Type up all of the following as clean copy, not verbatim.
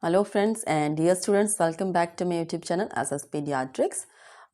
Hello friends and dear students, welcome back to my YouTube channel SS paediatrics.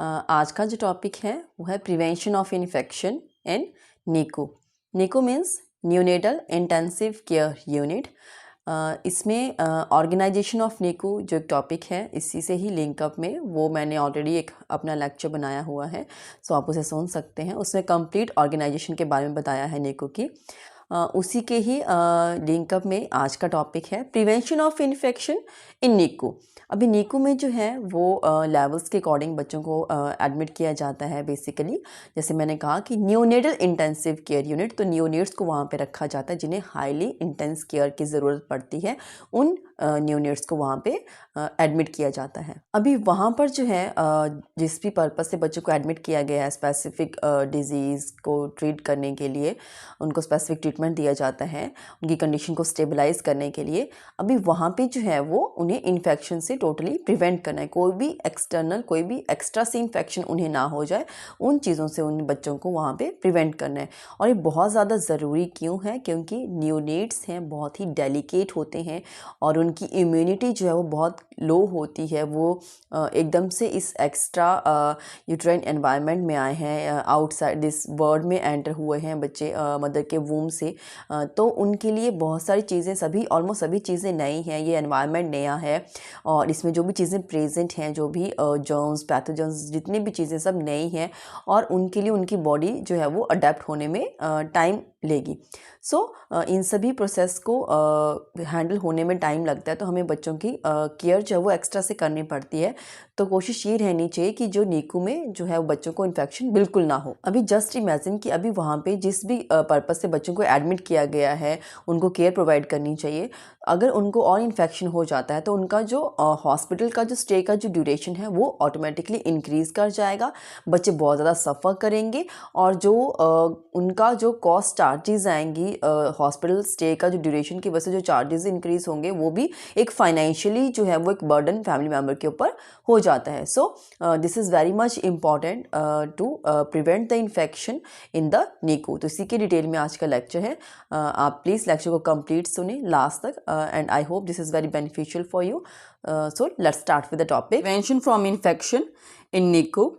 आज का जो topic है वो है prevention of infection in NICU. NICU means neonatal intensive care unit. इसमें organisation of नीको जो एक टॉपिक है, इसी से ही लिंकअप में वो मैंने ऑलरेडी एक अपना लेक्चर बनाया हुआ है, सो आप उसे सुन सकते हैं। उसमें कंप्लीट ऑर्गेनाइजेशन के बारे में बताया है नीको की। उसी के ही लिंकअप में आज का टॉपिक है प्रिवेंशन ऑफ इन्फेक्शन इन नीको। अभी नीको में जो है वो लेवल्स के अकॉर्डिंग बच्चों को एडमिट किया जाता है। बेसिकली जैसे मैंने कहा कि न्यूनेटल इंटेंसिव केयर यूनिट, तो न्यूनेट्स को वहाँ पे रखा जाता है जिन्हें हाईली इंटेंस केयर की ज़रूरत पड़ती है। उन न्यूनेट्स को वहाँ पे एडमिट किया जाता है। अभी वहाँ पर जो है जिस भी पर्पज़ से बच्चों को एडमिट किया गया है, स्पेसिफिक डिजीज़ को ट्रीट करने के लिए उनको स्पेसिफिक ट्रीटमेंट दिया जाता है, उनकी कंडीशन को स्टेबलाइज करने के लिए। अभी वहाँ पे जो है वो उन्हें इन्फेक्शन से टोटली प्रिवेंट करना है। कोई भी एक्सटर्नल, कोई भी एक्स्ट्रा से इन्फेक्शन उन्हें ना हो जाए, उन चीज़ों से उन बच्चों को वहाँ पे प्रिवेंट करना है। और ये बहुत ज़्यादा ज़रूरी क्यों है? क्योंकि न्यूनेट्स हैं, बहुत ही डेलिकेट होते हैं और उनकी इम्यूनिटी जो है वो बहुत लो होती है। वो एकदम से इस एक्स्ट्रा यूट्राइन एनवायरनमेंट में आए हैं, आउटसाइड दिस वर्ल्ड में एंटर हुए हैं बच्चे मदर के वूम से। तो उनके लिए बहुत सारी चीज़ें, ऑलमोस्ट सभी चीज़ें नई हैं। ये एनवायरनमेंट नया है और इसमें जो भी चीज़ें प्रेजेंट हैं, जो भी जर्म्स, पैथोजेंस, जितनी भी चीज़ें सब नई हैं और उनके लिए उनकी बॉडी जो है वो अडेप्ट होने में टाइम लेगी। सो इन सभी प्रोसेस को हैंडल होने में टाइम लगता है, तो हमें बच्चों की केयर जो है वो एक्स्ट्रा से करनी पड़ती है। तो कोशिश ये रहनी चाहिए कि जो नीकू में जो है वो बच्चों को इन्फेक्शन बिल्कुल ना हो। अभी जस्ट इमेजिन कि अभी वहाँ पे जिस भी पर्पज़ से बच्चों को एडमिट किया गया है, उनको केयर प्रोवाइड करनी चाहिए। अगर उनको और इन्फेक्शन हो जाता है तो उनका जो हॉस्पिटल का जो स्टे का जो ड्यूरेशन है वो ऑटोमेटिकली इंक्रीज़ कर जाएगा। बच्चे बहुत ज़्यादा सफ़र करेंगे और जो उनका जो कॉस्ट चार्जेस आएंगी हॉस्पिटल स्टे का जो ड्यूरेशन की वजह से जो चार्जेस इंक्रीज़ होंगे, वो भी एक फाइनेंशियली जो है वो एक बर्डन फैमिली मेम्बर के ऊपर हो जाता है। So this is very much important to prevent the infection in the NICU. तो इसी के डिटेल में आज का लेक्चर है। आप प्लीज़ लेक्चर को कंप्लीट सुने लास्ट तक and I hope this is very beneficial for you. So let's start with the topic prevention from infection in NICU.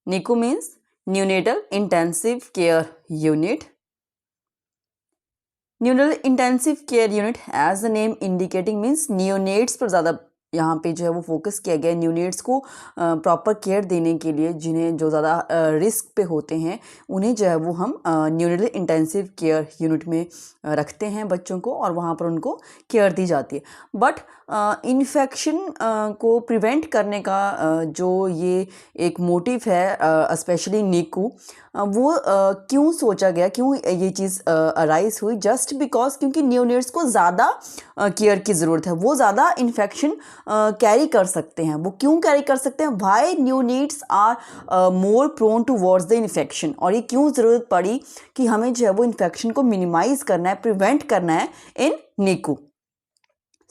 NICU means neonatal intensive care unit. Neonatal intensive care unit as the name indicating means neonates पर ज़्यादा यहाँ पे जो है वो focus किया गया है। न्यूनेट्स को प्रॉपर केयर देने के लिए, जिन्हें जो ज़्यादा रिस्क पे होते हैं, उन्हें जो है वो हम न्यूनेटल इंटेंसिव केयर यूनिट में रखते हैं बच्चों को और वहाँ पर उनको केयर दी जाती है। बट इन्फेक्शन को प्रिवेंट करने का जो ये एक मोटिव है, स्पेशली नीकू, वो क्यों सोचा गया, क्यों ये चीज़ अराइज हुई? जस्ट बिकॉज क्योंकि न्यूनेट्स को ज़्यादा केयर की ज़रूरत है, वो ज़्यादा इन्फेक्शन कैरी कर सकते हैं। वो क्यों कैरी कर सकते हैं? Why neonates are more prone towards the infection. और ये क्यों ज़रूरत पड़ी कि हमें जो है वो इन्फेक्शन को मिनिमाइज करना है, प्रिवेंट करना है इन नीकू।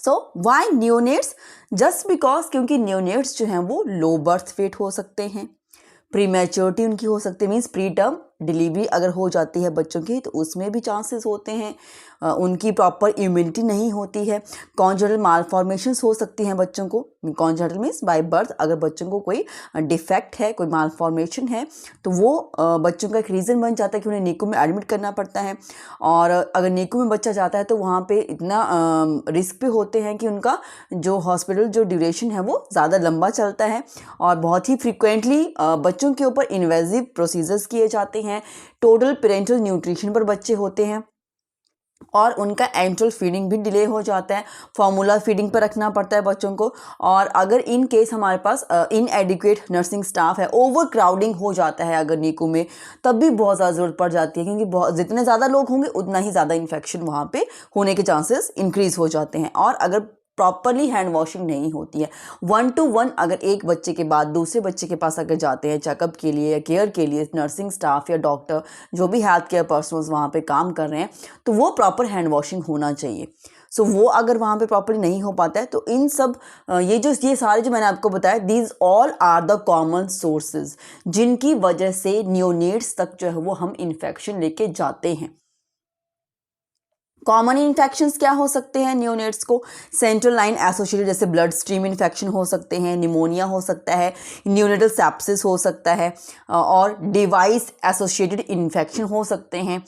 सो वाई न्यूनेट्स? जस्ट बिकॉज क्योंकि न्यूनेट्स जो हैं वो लो बर्थ वेट हो सकते हैं, प्रीमेच्योरिटी उनकी हो सकती है, मीन्स प्री टर्म डिलीवरी अगर हो जाती है बच्चों की तो उसमें भी चांसेस होते हैं। उनकी प्रॉपर इम्यूनिटी नहीं होती है। कॉन्जेनिटल मालफॉर्मेशंस हो सकती हैं बच्चों को। कॉन्जेनिटल मीन्स बाय बर्थ अगर बच्चों को कोई डिफेक्ट है, कोई मालफॉर्मेशन है, तो वो बच्चों का एक रीज़न बन जाता है कि उन्हें नीकू में एडमिट करना पड़ता है। और अगर नीकू में बच्चा जाता है तो वहाँ पे इतना रिस्क पे होते हैं कि उनका जो हॉस्पिटल जो ड्यूरेशन है वो ज़्यादा लंबा चलता है और बहुत ही फ्रिक्वेंटली बच्चों के ऊपर इन्वेजिव प्रोसीजर्स किए जाते हैं। टोटल पेरेंटल न्यूट्रिशन पर बच्चे होते हैं और उनका एंट्रल फीडिंग भी डिले हो जाता है। फॉर्मूला फीडिंग पर रखना पड़ता है बच्चों को। और अगर इन केस हमारे पास इनएडिक्वेट नर्सिंग स्टाफ है, ओवर क्राउडिंग हो जाता है अगर नीकू में, तब भी बहुत ज़्यादा ज़रूरत पड़ जाती है, क्योंकि जितने ज़्यादा लोग होंगे उतना ही ज़्यादा इन्फेक्शन वहाँ पे होने के चांसेस इंक्रीज़ हो जाते हैं। और अगर प्रॉपरली हैंड वॉशिंग नहीं होती है, 1 to 1 अगर एक बच्चे के बाद दूसरे बच्चे के पास अगर जाते हैं चेकअप के लिए या केयर के लिए, नर्सिंग स्टाफ या डॉक्टर, जो भी हेल्थ केयर पर्सनल्स वहाँ पे काम कर रहे हैं, तो वो प्रॉपर हैंड वॉशिंग होना चाहिए। सो वो अगर वहाँ पे प्रॉपरली नहीं हो पाता है तो इन सब ये सारे जो मैंने आपको बताया, these all are the common sources जिनकी वजह से न्यूनेट्स तक जो है वो हम इन्फेक्शन लेके जाते हैं। कॉमन इन्फेक्शंस क्या हो सकते हैं नियोनेट्स को? सेंट्रल लाइन एसोसिएटेड जैसे ब्लड स्ट्रीम इन्फेक्शन हो सकते हैं, निमोनिया हो सकता है, नियोनेटल सेप्सिस हो सकता है, और डिवाइस एसोसिएटेड इन्फेक्शन हो सकते हैं।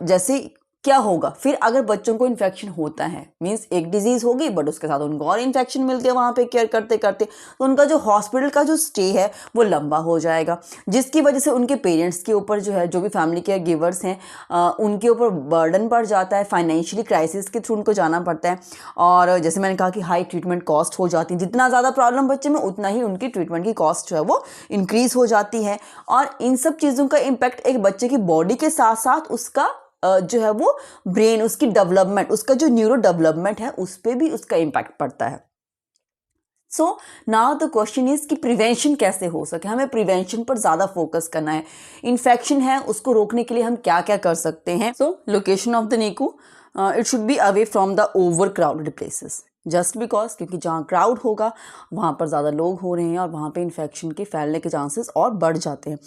जैसे क्या होगा फिर अगर बच्चों को इन्फेक्शन होता है, मीन्स एक डिजीज़ होगी बट उसके साथ उनको और इन्फेक्शन मिल गया वहाँ पे केयर करते करते, तो उनका जो हॉस्पिटल का जो स्टे है वो लंबा हो जाएगा, जिसकी वजह से उनके पेरेंट्स के ऊपर जो है, जो भी फैमिली केयर गिवर्स हैं, उनके ऊपर बर्डन पड़ जाता है, फाइनेंशियली क्राइसिस के थ्रू उनको जाना पड़ता है। और जैसे मैंने कहा कि हाई ट्रीटमेंट कॉस्ट हो जाती है, जितना ज़्यादा प्रॉब्लम बच्चे में उतना ही उनकी ट्रीटमेंट की कॉस्ट जो है वो इंक्रीज़ हो जाती है। और इन सब चीज़ों का इम्पैक्ट एक बच्चे की बॉडी के साथ साथ उसका जो है वो ब्रेन, उसकी डेवलपमेंट, उसका जो न्यूरो डेवलपमेंट है उस पर भी उसका इम्पैक्ट पड़ता है। So now the question is कि प्रिवेंशन कैसे हो सके, हमें प्रिवेंशन पर ज़्यादा फोकस करना है। इन्फेक्शन है उसको रोकने के लिए हम क्या क्या कर सकते हैं? सो location of the Neeku, it should be away from the over crowded places, just because क्योंकि जहाँ क्राउड होगा वहाँ पर ज़्यादा लोग हो रहे हैं और वहाँ पे इन्फेक्शन के फैलने के चांसेस और बढ़ जाते हैं।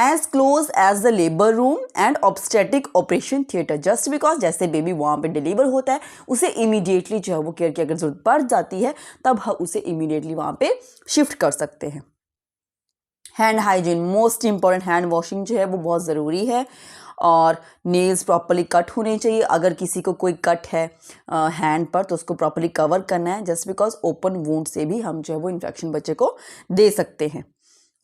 As close as the labour room and obstetric operation theatre, just because जैसे बेबी वहाँ पे डिलीवर होता है उसे इमीडिएटली जो है वो केयर की अगर जरूरत पड़ जाती है तब हम उसे इमीडिएटली वहाँ पे शिफ्ट कर सकते हैं। Hand hygiene most important, hand washing जो है वो बहुत ज़रूरी है, और नेल्स प्रॉपरली कट होने चाहिए। अगर किसी को कोई कट है हैंड पर तो उसको प्रॉपरली कवर करना है, जस्ट बिकॉज ओपन वुंड से भी हम जो है वो इन्फेक्शन बच्चे को दे सकते हैं।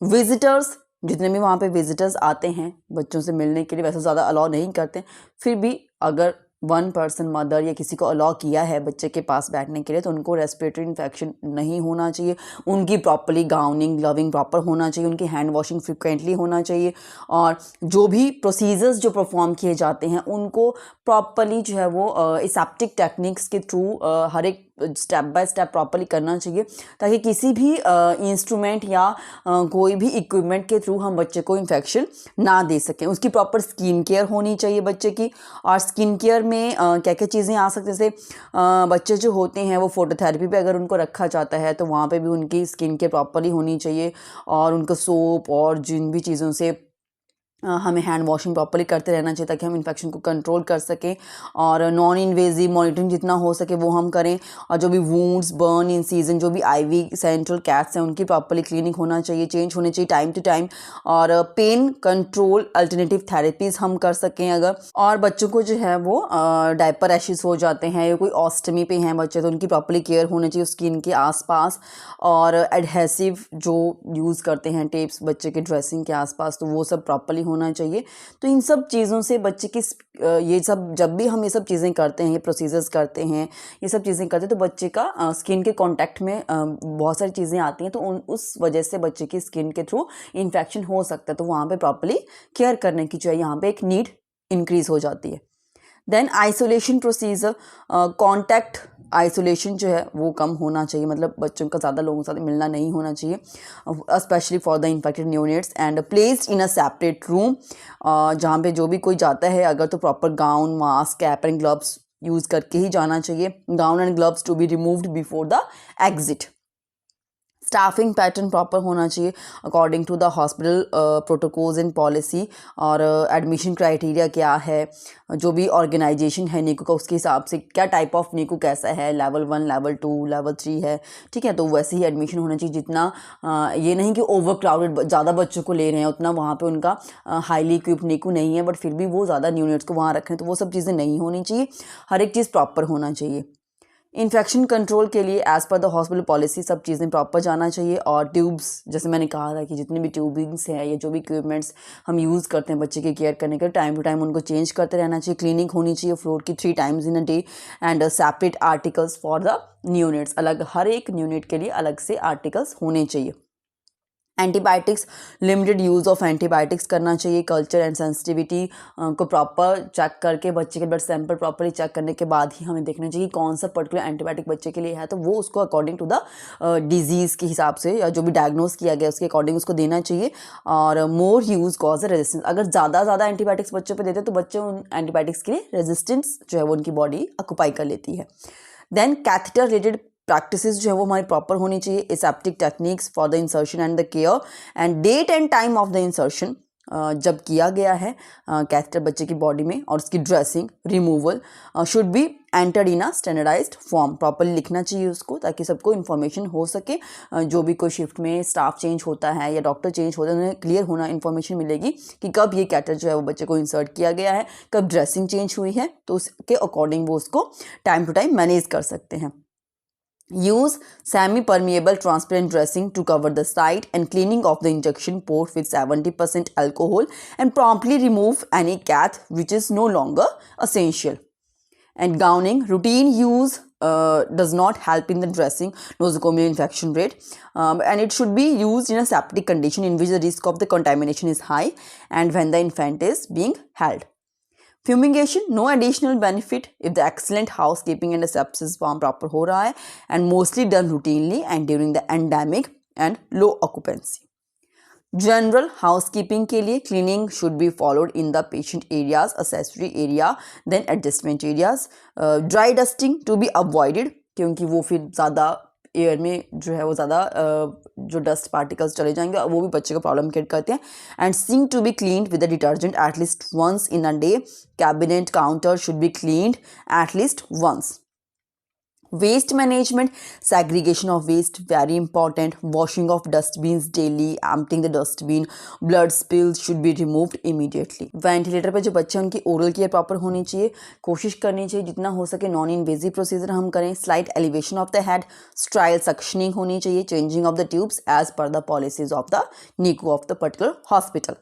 विजिटर्स, जितने भी वहाँ पे विजिटर्स आते हैं बच्चों से मिलने के लिए, वैसे ज़्यादा अलाउ नहीं करते, फिर भी अगर वन पर्सन मदर या किसी को अलाउ किया है बच्चे के पास बैठने के लिए तो उनको रेस्पिरेटरी इन्फेक्शन नहीं होना चाहिए, उनकी प्रॉपरली गाउनिंग ग्लविंग प्रॉपर होना चाहिए, उनकी हैंड वॉशिंग फ्रिक्वेंटली होना चाहिए, और जो भी प्रोसीजर्स जो परफॉर्म किए जाते हैं उनको प्रॉपरली जो है वो एसेप्टिक टेक्निक्स के थ्रू हर एक स्टेप बाय स्टेप प्रॉपरली करना चाहिए, ताकि किसी भी इंस्ट्रूमेंट या कोई भी इक्विपमेंट के थ्रू हम बच्चे को इन्फेक्शन ना दे सकें। उसकी प्रॉपर स्किन केयर होनी चाहिए बच्चे की, और स्किन केयर में क्या क्या चीज़ें आ सकती हैं, जैसे बच्चे जो होते हैं वो फोटोथेरेपी पे अगर उनको रखा जाता है तो वहाँ पे भी उनकी स्किन केयर प्रॉपरली होनी चाहिए, और उनको सोप और जिन भी चीज़ों से हमें हैंड वॉशिंग प्रॉपरली करते रहना चाहिए ताकि हम इन्फेक्शन को कंट्रोल कर सकें, और नॉन इन्वेजिव मॉनिटरिंग जितना हो सके वो हम करें, और जो भी वूंड्स बर्न इन सीजन जो भी आईवी सेंट्रल कैट्स हैं उनकी प्रॉपरली क्लीनिंग होना चाहिए, चेंज होने चाहिए टाइम टू टाइम, और पेन कंट्रोल अल्टरनेटिव थेरेपीज़ हम कर सकें अगर। और बच्चों को जो है वो डायपर रैशेस हो जाते हैं या कोई ऑस्टमी पे हैं बच्चे तो उनकी प्रॉपरली केयर होनी चाहिए स्किन के आसपास, और एडहेसिव जो यूज़ करते हैं टेप्स बच्चे के ड्रेसिंग के आसपास तो वो सब प्रॉपरली होना चाहिए। तो इन सब चीज़ों से बच्चे की ये सब, जब भी हम ये सब चीज़ें करते हैं, ये प्रोसीजर्स करते हैं, ये सब चीज़ें करते हैं तो बच्चे का स्किन के कांटेक्ट में बहुत सारी चीज़ें आती हैं, तो उस वजह से बच्चे की स्किन के थ्रू इन्फेक्शन हो सकता है, तो वहाँ पे प्रॉपरली केयर करने की जो है यहाँ पे एक नीड इंक्रीज़ हो जाती है। Then isolation procedure, contact isolation जो है वो कम होना चाहिए, मतलब बच्चों का ज़्यादा लोगों के साथ मिलना नहीं होना चाहिए, specially for the infected neonates, and placed in a separate room, जहाँ पे जो भी कोई जाता है अगर तो proper gown mask cap and gloves use करके ही जाना चाहिए, gown and gloves to be removed before the exit. Staffing pattern proper होना चाहिए according to the hospital protocols and policy, और एडमिशन क्राइटेरिया क्या है, जो भी ऑर्गेनाइजेशन है नीकू का उसके हिसाब से क्या टाइप ऑफ नीकू कैसा है, लेवल 1 लेवल 2 लेवल 3 है, ठीक है, तो वैसे ही एडमिशन होना चाहिए। जितना ये नहीं कि ओवर क्राउडेड ज़्यादा बच्चों को ले रहे हैं उतना वहाँ पे उनका हाईली इक्विप्ड नीकू नहीं है, बट फिर भी वो ज़्यादा न्यूनेट्स को वहाँ रख रहे हैं, तो वो सब चीज़ें नहीं होनी चाहिए, हर एक चीज़ प्रॉपर होना चाहिए। इन्फेक्शन कंट्रोल के लिए as per the hospital policy सब चीज़ें प्रॉपर जाना चाहिए, और ट्यूब्स जैसे मैंने कहा था कि जितने भी ट्यूबिंग्स हैं या जो भी इक्विपमेंट्स हम यूज़ करते हैं बच्चे की केयर करने के टाइम टू टाइम उनको चेंज करते रहना चाहिए। क्लीनिंग होनी चाहिए फ्लोर की 3 times in a day, and separate articles for the neonates, अलग हर एक न्यूनेट के लिए अलग से आर्टिकल्स होने चाहिए। Antibiotics, limited use of antibiotics करना चाहिए। कल्चर एंड सेंसिटिविटी को प्रॉपर चेक करके बच्चे के ब्लड सैंपल प्रॉपरली चेक करने के बाद ही हमें देखना चाहिए कौन सा पर्टिकुलर एंटीबायोटिक बच्चे के लिए है, तो वो उसको अकॉर्डिंग टू द डिजीज़ के हिसाब से या जो भी डायग्नोज किया गया उसके अकॉर्डिंग उसको देना चाहिए। और मोर यूज़ कॉज अ रेजिस्टेंस, अगर ज़्यादा एंटीबायोटिक्स बच्चों पर देते हैं तो बच्चे उन एंटीबायोटिक्स के लिए रेजिस्टेंस जो है वो उनकी बॉडी ऑक्यूपाई कर लेती है। देन कैथेटर रिलेटेड प्रैक्टिसेस जो है वो हमारी प्रॉपर होनी चाहिए, aseptic techniques for the insertion and the care, and date and time of the insertion, जब किया गया है कैथेटर बच्चे की बॉडी में, और उसकी dressing removal should be entered in a standardised form, properly लिखना चाहिए उसको, ताकि सबको इन्फॉर्मेशन हो सके। जो भी कोई शिफ्ट में स्टाफ चेंज होता है या डॉक्टर चेंज होता है, उन्हें क्लियर होना इन्फॉर्मेशन मिलेगी कि कब ये कैथेटर जो है वो बच्चे को इंसर्ट किया गया है, कब ड्रेसिंग चेंज हुई है, तो उसके अकॉर्डिंग वो उसको टाइम टू टाइम मैनेज कर सकते हैं। Use semi-permeable transparent dressing to cover the site and cleaning of the injection port with 70% alcohol, and promptly remove any cath which is no longer essential. And gowning, routine use does not help in the dressing nosocomial infection rate, and it should be used in a septic condition in which the risk of the contamination is high and when the infant is being held. Fumigation, no additional benefit if the excellent housekeeping and sepsis farm proper हो रहा है, and mostly done routinely and during the endemic and low occupancy. General housekeeping के लिए cleaning should be followed in the patient areas, accessory area, then adjustment areas. Dry dusting to be avoided, क्योंकि वो फिर ज़्यादा air में जो है वो ज़्यादा जो डस्ट पार्टिकल्स चले जाएंगे और वो भी बच्चे को प्रॉब्लम क्रिएट करते हैं। And sink to be cleaned with the detergent at least once in a day. Cabinet counter should be cleaned at least once. Waste management, segregation of waste, very important. Washing of dustbins daily, emptying the dustbin, blood spills should be removed immediately. Ventilator पे जो बच्चे उनकी oral care proper होनी चाहिए, कोशिश करनी चाहिए जितना हो सके नॉन इन्वेजिव प्रोसीजर हम करें। Slight elevation of the head, sterile suctioning होनी चाहिए, changing of the tubes as per the policies of the NICU of the particular hospital.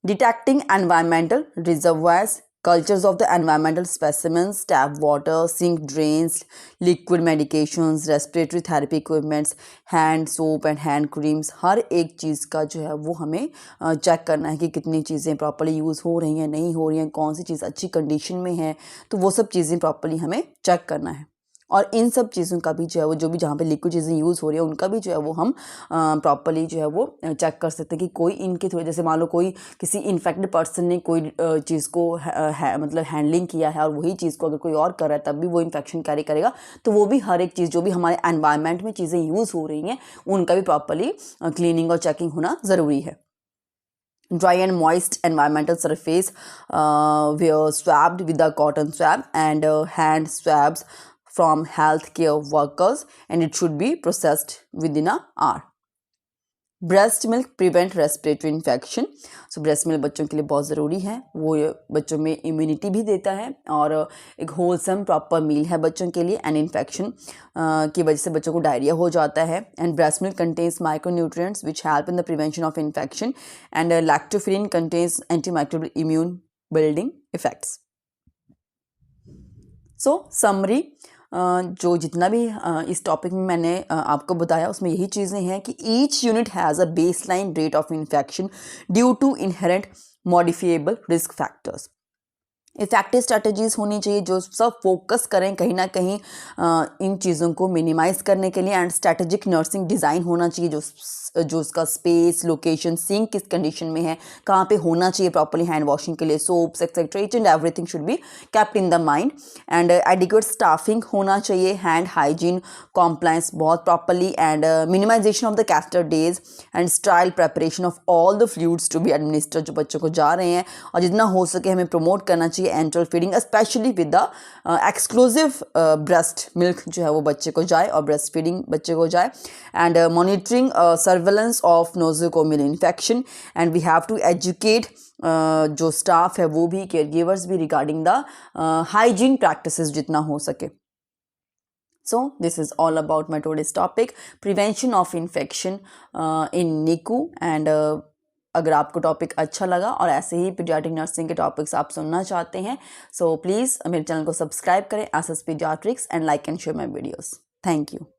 Detecting environmental reservoirs, cultures of the environmental specimens, tap water, sink drains, liquid medications, respiratory therapy equipments, hand soap and hand creams, हर एक चीज़ का जो है वो हमें check करना है कि कितनी चीज़ें प्रॉपर्ली यूज़ हो रही हैं, नहीं हो रही हैं, कौन सी चीज़ अच्छी कंडीशन में है, तो वो सब चीज़ें प्रॉपर्ली हमें चेक करना है। और इन सब चीज़ों का भी जो है वो जो भी जहाँ पे लिक्विड चीज़ें यूज़ हो रही है उनका भी जो है वो हम प्रॉपर्ली जो है वो चेक कर सकते हैं कि कोई इनके थोड़े, जैसे मान लो कोई किसी इन्फेक्टेड पर्सन ने कोई चीज़ को मतलब हैंडलिंग किया है और वही चीज़ को अगर कोई और कर रहा है तब भी वो इन्फेक्शन कैरी करेगा। तो वो भी हर एक चीज़ जो भी हमारे एनवायरनमेंट में चीज़ें यूज़ हो रही हैं उनका भी प्रॉपर्ली क्लीनिंग और चेकिंग होना ज़रूरी है। Dry and moist environmental surface were swabbed with a cotton swab and hand swabs from healthcare workers, and it should be processed within an hour. Breast milk prevent respiratory infection. So breast milk बच्चों के लिए बहुत ज़रूरी है, वो बच्चों में immunity भी देता है और एक होलसम प्रॉपर मील है बच्चों के लिए। एंड इन्फेक्शन की वजह से बच्चों को डायरिया हो जाता है। And breast milk contains micronutrients which help in the prevention of infection, and lactoferrin contains antimicrobial immune building effects. So summary, जो जितना भी इस टॉपिक में मैंने आपको बताया उसमें यही चीज़ें हैं कि each unit has a baseline rate of infection due to inherent modifiable risk factors. Effective strategies होनी चाहिए जो सब फोकस करें कहीं ना कहीं इन चीज़ों को मिनिमाइज़ करने के लिए। एंड स्ट्रैटेजिक नर्सिंग डिज़ाइन होना चाहिए जो उसका स्पेस, लोकेशन, सिंक किस कंडीशन में है, कहाँ पे होना चाहिए प्रॉपर्ली हैंड वॉशिंग के लिए, soaps et cetera, each and everything should be kept in the mind. And adequate staffing होना चाहिए, हैंड हाइजीन कॉम्प्लायंस बहुत properly, and minimisation of the catheter days, and sterile preparation of all the fluids to be administered जो बच्चों को जा रहे हैं। और जितना हो सके हमें प्रमोट करना चाहिए enteral feeding, specially with the exclusive breast milk जो है वो बच्चे को जाए और ब्रेस्ट फीडिंग बच्चे को जाए। And monitoring surveillance of nosocomial infection, and we have to educate जो स्टाफ है वो भी, केयर गिवर्स भी, रिगार्डिंग द हाइजीन प्रैक्टिसेस जितना हो सके। So this is all about my today's topic, prevention of infection in NICU, and अगर आपको टॉपिक अच्छा लगा और ऐसे ही पीडियाट्रिक नर्सिंग के टॉपिक्स आप सुनना चाहते हैं, सो प्लीज़ मेरे चैनल को सब्सक्राइब करें SS paediatrics, and like and share my videos. Thank you.